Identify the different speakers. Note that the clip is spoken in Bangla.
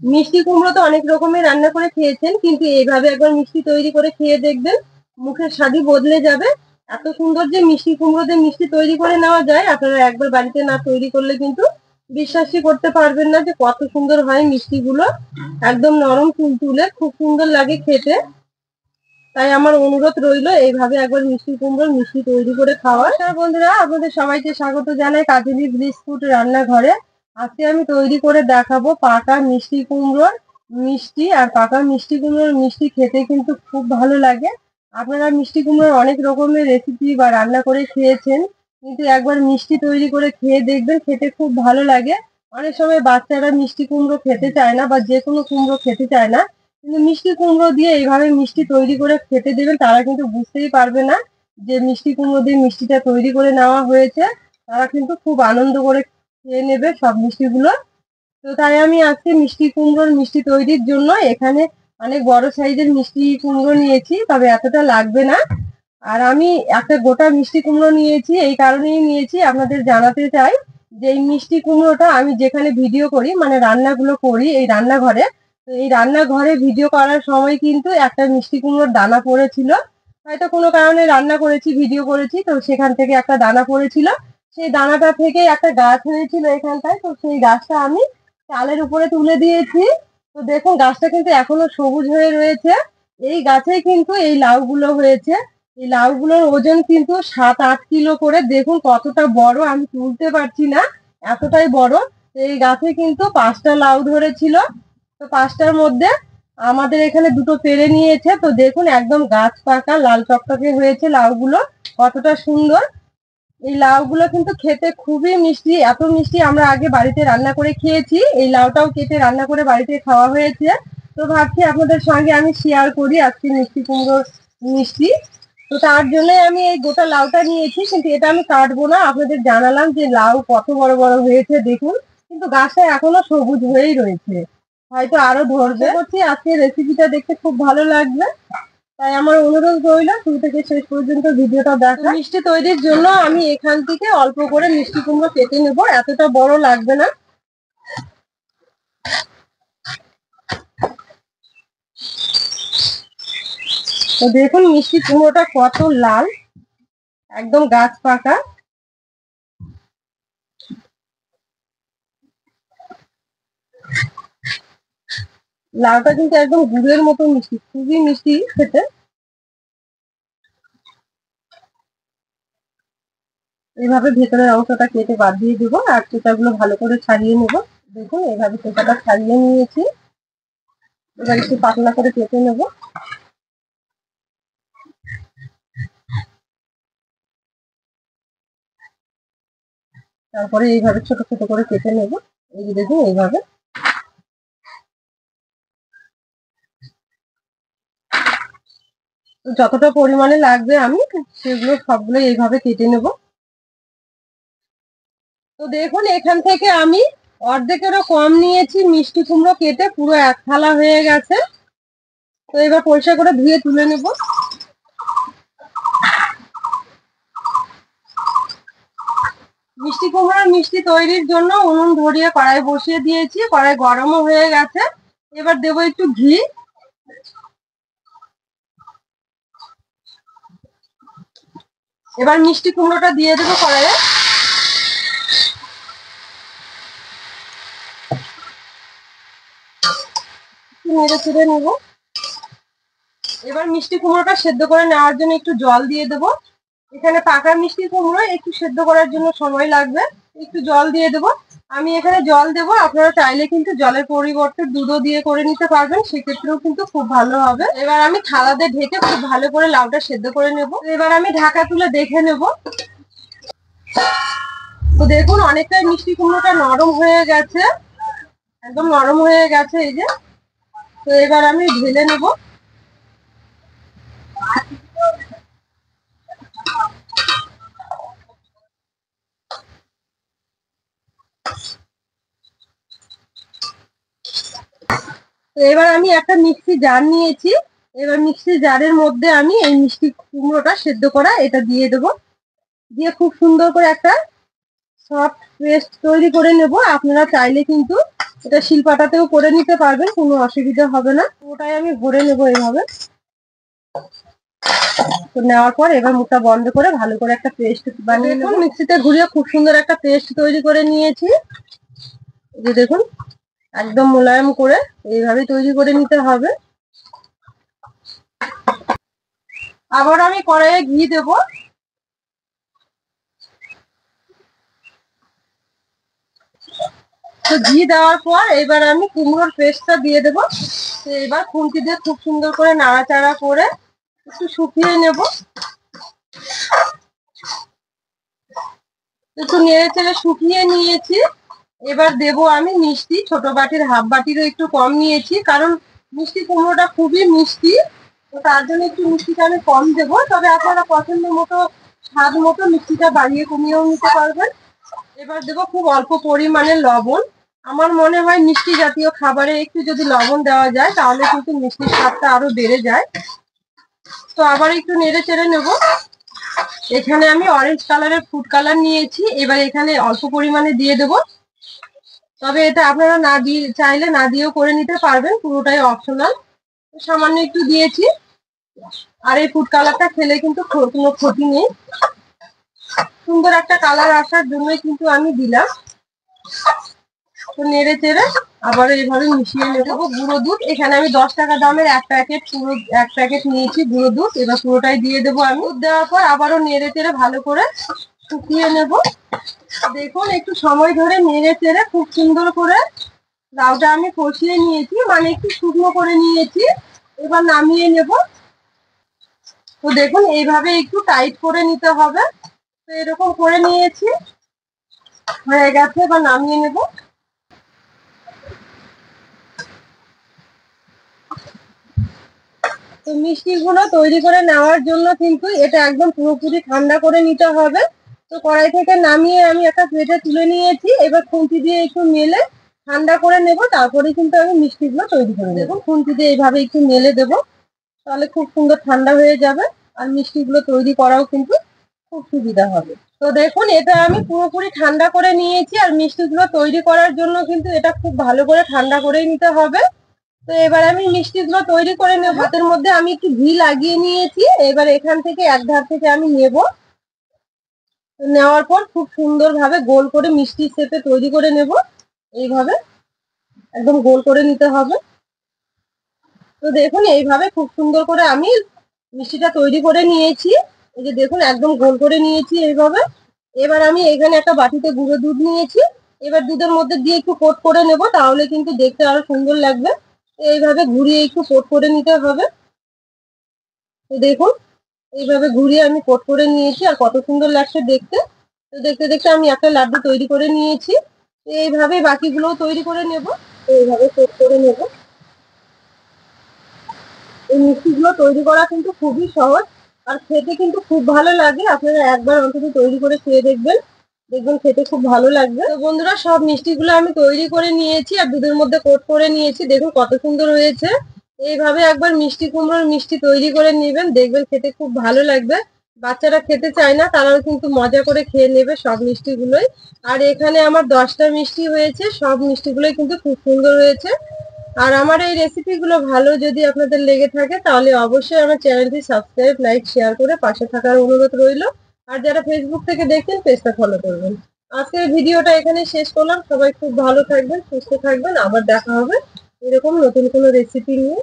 Speaker 1: মিষ্টি কুমড়ো তো অনেক রকমের রান্না করে খেয়েছেন, কিন্তু এইভাবে একবার মিষ্টি তৈরি করে খেয়ে দেখবেন, মুখের স্বাদই বদলে যাবে। এত সুন্দর যে মিষ্টি কুমড়ো দিয়ে মিষ্টি তৈরি করে নেওয়া যায়, আপনারা একবার বাড়িতে না তৈরি করলে কিন্তু বিশ্বাসই করতে পারবেন না যে কত সুন্দর হয় মিষ্টিগুলো। একদম নরম তুলতুলে, খুব সুন্দর লাগে খেতে। তাই আমার অনুরোধ রইলো এইভাবে একবার মিষ্টি কুমড়োর মিষ্টি তৈরি করে খাওয়ার। বন্ধুরা, আপনাদের সবাইকে স্বাগত জানাই কাজলি বিস্কুট রান্নাঘরে। আজকে আমি তৈরি করে দেখাবো পাকা মিষ্টি কুমড়োর মিষ্টি। আর পাকা মিষ্টি কুমড়োর মিষ্টি খেতে কিন্তু খুব ভালো লাগে। আপনারা মিষ্টি কুমড়োর অনেক রকমের রেসিপি বা রান্না করে খেয়েছেন, কিন্তু একবার মিষ্টি তৈরি করে খেয়ে দেখবেন, খেতে খুব ভালো লাগে। অনেক সময় বাচ্চারা মিষ্টি কুমড়ো খেতে চায় না বা যে কোনো কুমড়ো খেতে চায় না, কিন্তু মিষ্টি কুমড়ো দিয়ে এইভাবে মিষ্টি তৈরি করে খেতে দেবেন, তারা কিন্তু বুঝতেই পারবে না যে মিষ্টি কুমড়ো দিয়ে মিষ্টিটা তৈরি করে নেওয়া হয়েছে। তারা কিন্তু খুব আনন্দ করে খেয়ে নেবে সব মিষ্টিগুলো। তো তাই আমি আজকে মিষ্টি কুমড়োর মিষ্টি তৈরির জন্য এখানে অনেক বড় সাইজের মিষ্টি কুমড়ো নিয়েছি, তবে এতটা লাগবে না। আর আমি একটা গোটা মিষ্টি কুমড়ো নিয়েছি, এই কারণেই নিয়েছি আপনাদের জানাতে চাই যে এই মিষ্টি কুমড়োটা আমি যেখানে ভিডিও করি, মানে রান্নাগুলো করি এই রান্নাঘরে, তো এই রান্নাঘরে ভিডিও করার সময় কিন্তু একটা মিষ্টি কুমড়োর দানা পড়েছিল। হয়তো কোনো কারণে রান্না করেছি, ভিডিও করেছি, তো সেখান থেকে একটা দানা পড়েছিল। সেই দানাটা থেকে একটা গাছ হয়েছিল এখানটায়, তো সেই গাছটা আমি চালের উপরে তুলে দিয়েছি। তো দেখুন গাছটা কিন্তু এখনো সবুজ হয়ে রয়েছে। এই গাছেই কিন্তু এই লাউগুলো হয়েছে। এই লাউগুলোর ওজন কিন্তু 7-8 কিলো করে। দেখুন কতটা বড়, আমি তুলতে পারছি না, এতটাই বড়। এই গাছে কিন্তু 5টা লাউ ধরেছিল। তো 5টার মধ্যে আমাদের এখানে দুটো পেরে নিয়েছে। তো দেখুন একদম গাছ পাকা লাল টকটকে হয়েছে লাউগুলো, কতটা সুন্দর। এই লাউগুলো কিন্তু খেতে খুবই মিষ্টি, এত মিষ্টি আমরা আগে বাড়িতে রান্না করে খেয়েছি। এই লাউটাও কেটে রান্না করে বাড়িতে খাওয়া হয়েছে। তো ভাবছি আপনাদের সঙ্গে আমি শেয়ার করি আজকে মিষ্টি কুমড়োর মিষ্টি। তো তার জন্য আমি এই গোটা লাউটা নিয়েছি, কিন্তু এটা আমি কাটবো না। আপনাদের জানালাম যে লাউ কত বড় বড় হয়েছে দেখুন, কিন্তু গাছটা এখনো সবুজ হয়েই রয়েছে, হয়তো আরো ধরবে। করছি আজকে রেসিপিটা দেখতে খুব ভালো লাগবে, তাই আমার অনুরোধ রইল শুরু থেকে শেষ পর্যন্ত ভিডিওটা দেখা। মিষ্টি তৈরির জন্য আমি এখান থেকে অল্প করে মিষ্টি কুমড়ো কেটে নেব, এতটা বড় লাগবে না। তো দেখুন মিষ্টি কুমড়োটা কত লাল, একদম গাছ পাকা। লাউটা কিন্তু একদম গুড়ের মতো মিষ্টি, খুবই মিষ্টি খেতে। এইভাবে ভেতরের অংশটা কেটে বাদ দিয়ে দেবো, আর চোটাগুলো ভালো করে ছাড়িয়ে নেবো। দেখুন এইভাবে চোটাটা ছাড়িয়ে নিয়েছি। এবার একটু পাতলা করে কেটে নেবো। তারপরে এইভাবে ছোট ছোট করে কেটে নেবো। এই যে দেখুন এইভাবে। যতটা পরিমাণে লাগবে আমি সেগুলো সবগুলো এইভাবে কেটে নেব। তো দেখুন এখান থেকে আমি অর্ধেকেরও কম নিয়েছি মিষ্টি কুমড়ো কেটে, পুরো 1 থালা হয়ে গেছে। তো এবার পরিষ্কার করে ধুয়ে তুলে নেব। মিষ্টি কুমড়োর মিষ্টি তৈরির জন্য উনুন ধরিয়ে কড়াই বসিয়ে দিয়েছি, কড়াই গরমও হয়ে গেছে। এবার দেবো একটু ঘি। এবার মিষ্টি কুমড়োটা দিয়ে দেবো কড়াইয়ে। নেড়ে চেড়ে নেবো। এবার মিষ্টি কুমড়োটা সেদ্ধ করে নেওয়ার জন্য একটু জল দিয়ে দেবো। এখানে পাকা মিষ্টি কুমড়ো, একটু সেদ্ধ করার জন্য সময় লাগবে, একটু জল দিয়ে দেবো। আমি এখানে জল দেবো, আপনারা চাইলে কিন্তু জলের পরিবর্তে দুধও দিয়ে করে নিতে পারবেন, সেক্ষেত্রেও কিন্তু খুব ভালো হবে। এবার আমি থালাতে ঢেকে খুব ভালো করে লাউটা সেদ্ধ করে নেব। এবার আমি ঢাকা তুলে দেখে নেব। তো দেখুন অনেকটাই মিষ্টি কুমড়োটা নরম হয়ে গেছে, একদম নরম হয়ে গেছে এই যে। তো এবার আমি ঢেলে নেব। তো এবার আমি একটা মিক্সি জার নিয়েছি। এবার মিক্সি জারের মধ্যে আমি এই মিষ্টি কুমড়োটা সেদ্ধ করা এটা দিয়ে দেবো। দিয়ে খুব সুন্দর করে একটা সফট পেস্ট তৈরি করে নেব। আপনারা চাইলে কিন্তু এটা শিলপাটাতেও করে নিতে পারবেন, কোনো অসুবিধা হবে না। ওটাই আমি ভরে নেবো এইভাবে। তো নেওয়ার পর এবার মুখটা বন্ধ করে ভালো করে একটা পেস্ট বানিয়ে নেব। মিক্সিতে ঘুরিয়ে খুব সুন্দর একটা পেস্ট তৈরি করে নিয়েছি। এই যে দেখুন, একদম মোলায়েম করে এইভাবে তৈরি করে নিতে হবে। আবার আমি কড়াইয়ে ঘি দেব। তো ঘি দেওয়ার পর এবার আমি কুমড়োর পেস্টটা দিয়ে দেবো। তো এবার খুন্তি দিয়ে খুব সুন্দর করে নাড়াচাড়া করে একটু শুকিয়ে নেব। একটু নেড়ে চেড়ে শুকিয়ে নিয়েছি। এবার দেব আমি মিষ্টি, ছোট বাটির হাফ বাটিরও একটু কম নিয়েছি, কারণ মিষ্টি কুমড়োটা খুবই মিষ্টি। তো তার জন্য একটু মিষ্টিটা আমি কম দেবো, তবে আপনারা পছন্দ মতো স্বাদ মতো মিষ্টিটা বাড়িয়ে কমিয়েও নিতে পারবেন। এবার দেবো খুব অল্প পরিমাণে লবণ। আমার মনে হয় মিষ্টি জাতীয় খাবারে একটু যদি লবণ দেওয়া যায় তাহলে কিন্তু মিষ্টির স্বাদটা আরো বেড়ে যায়। তো আবার একটু নেড়ে চেড়ে নেবো। এখানে আমি অরেঞ্জ কালারের ফুড কালার নিয়েছি, এবার এখানে অল্প পরিমাণে দিয়ে দেবো। তবে এটা আপনারা না দিয়ে চাইলে না দিয়েও করে নিতে পারবেন, পুরোটাই অপশনাল। সামান্য একটু দিয়েছি। আর এই ফুড কালারটা খেলে কিন্তু কোনো ক্ষতি নেই, সুন্দর একটা কালার আসার জন্যই কিন্তু আমি দিলাম। তো নেড়ে চেড়ে আবার এইভাবে মিশিয়ে নেবো। গুঁড়ো দুধ এখানে আমি 10 টাকা দামের এক প্যাকেট নিয়েছি গুঁড়ো দুধ। এবার পুরোটাই দিয়ে দেবো আমি। দুধ দেওয়ার পর আবারও নেড়ে চেড়ে ভালো করে শুকিয়ে নেব। দেখুন, একটু সময় ধরে নেড়ে চেড়ে খুব সুন্দর করে লাউটা আমি কষিয়ে নিয়েছি, মানে একটু শুকনো করে নিয়েছি। এবার নামিয়ে নেব। তো দেখুন, এইভাবে একটু টাইট করে নিতে হবে। তো এরকম করে নিয়েছি, হয়ে গেছে। এবার নামিয়ে নেব। তো মিষ্টিগুলো তৈরি করে নেওয়ার জন্য কিন্তু এটা একদম পুরোপুরি ঠান্ডা করে নিতে হবে। তো কড়াই থেকে নামিয়ে আমি একটা প্লেটে তুলে নিয়েছি। এবার খুন্তি দিয়ে একটু মেলে ঠান্ডা করে নেব, তারপরে কিন্তু আমি মিষ্টিগুলো তৈরি করে নেব। খুন্তি দিয়ে এইভাবে একটু মেলে দেবো, তাহলে খুব সুন্দর ঠান্ডা হয়ে যাবে। আর মিষ্টিগুলো তৈরি করাও কিন্তু খুব সুবিধা হবে। তো দেখুন, এটা আমি পুরোপুরি ঠান্ডা করে নিয়েছি। আর মিষ্টিগুলো তৈরি করার জন্য কিন্তু এটা খুব ভালো করে ঠান্ডা করেই নিতে হবে। তো এবার আমি মিষ্টিগুলো তৈরি করে নেব। হাতের মধ্যে আমি একটু ঘি লাগিয়ে নিয়েছি। এবার এখান থেকে এক ধার থেকে আমি নেব। নেওয়ার পর খুব সুন্দর ভাবে গোল করে মিষ্টির শেপে তৈরি করে নেব। এইভাবে একদম গোল করে নিতে হবে। তো দেখুন, এইভাবে খুব সুন্দর করে আমি মিষ্টিটা তৈরি করে নিয়েছি। এই যে দেখুন, একদম গোল করে নিয়েছি এইভাবে। এবার আমি এখানে একটা বাটিতে গুঁড়ো দুধ নিয়েছি। এবার দুধের মধ্যে দিয়ে একটু কোট করে নেব, তাহলে কিন্তু দেখতে আরো সুন্দর লাগবে। এইভাবে ঘুরিয়ে একটু কোট করে নিতে হবে। তো দেখুন, এইভাবে ঘুরিয়ে আমি কোট করে নিয়েছি, আর কত সুন্দর লাগছে দেখতে। তো দেখতে দেখতে আমি একটা লাড্ডু তৈরি করে নিয়েছি। এইভাবে বাকিগুলোও তৈরি করে নেব। এইভাবে কোট করে নেব। এই মিষ্টিগুলো তৈরি করা কিন্তু খুবই সহজ, আর খেতে কিন্তু খুব ভালো লাগে। আপনারা একবার অন্তত তৈরি করে খেয়ে দেখবেন, দেখবেন খেতে খুব ভালো লাগবে। তো বন্ধুরা, সব মিষ্টিগুলো আমি তৈরি করে নিয়েছি আর দুধের মধ্যে কোট করে নিয়েছি। দেখুন কত সুন্দর হয়েছে। এইভাবে একবার মিষ্টি কুমড়োর মিষ্টি তৈরি করে নেবেন, দেখবেন খেতে খুব ভালো লাগবে। বাচ্চারা খেতে চায় না, তারাও কিন্তু মজা করে খেয়ে নেবে সব মিষ্টিগুলোই। আর এখানে আমার 10টা মিষ্টি হয়েছে, সব মিষ্টিগুলোই কিন্তু খুব সুন্দর হয়েছে। আর আমার এই রেসিপিগুলো ভালো যদি আপনাদের লেগে থাকে, তাহলে অবশ্যই আমার চ্যানেলটি সাবস্ক্রাইব, লাইক, শেয়ার করে পাশে থাকার অনুরোধ রইল। আর যারা ফেসবুক থেকে দেখছেন, পেজটা ফলো করবেন। আজকের ভিডিওটা এখানে শেষ করলাম। সবাই খুব ভালো থাকবেন, সুস্থ থাকবেন। আবার দেখা হবে এরকম নতুন কোনো রেসিপি নিয়ে।